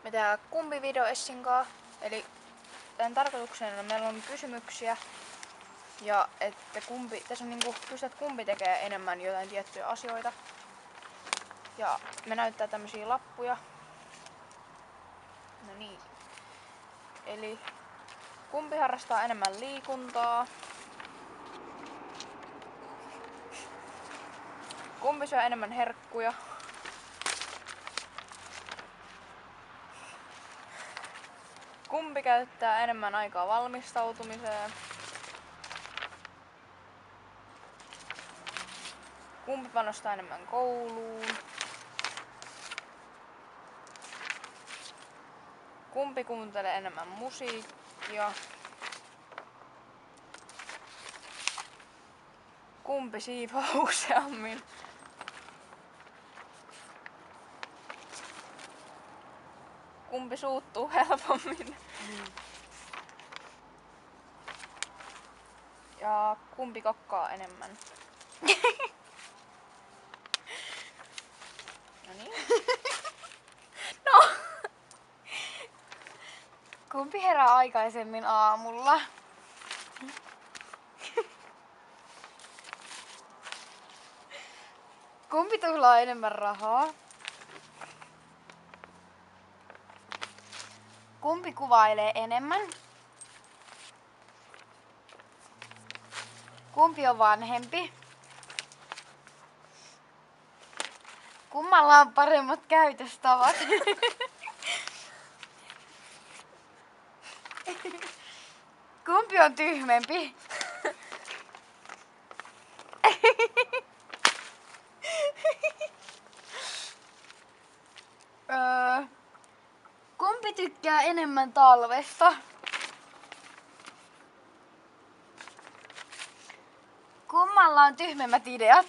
Me tehdään kumpivideo Essin kanssa. Eli tämän tarkoituksena meillä on kysymyksiä. Ja että tässä on niinku kysyä, että kumpi tekee enemmän jotain tiettyjä asioita. Ja me näyttää tämmösiä lappuja. No niin. Eli kumpi harrastaa enemmän liikuntaa. Kumpi syö enemmän herkkuja. Kumpi käyttää enemmän aikaa valmistautumiseen. Kumpi panostaa enemmän kouluun. Kumpi kuuntelee enemmän musiikkia. Kumpi siivoo useammin. Kumpi suuttuu helpommin. Ja kumpi kakkaa enemmän. No niin. No. Kumpi herää aikaisemmin aamulla? Kumpi tuhlaa enemmän rahaa? Kumpi kuvailee enemmän? Kumpi on vanhempi? Kummalla on paremmat käytöstavat? Kumpi on tyhmempi? Kumpi tykkää enemmän talvesta? Kummalla on tyhmemmät ideat?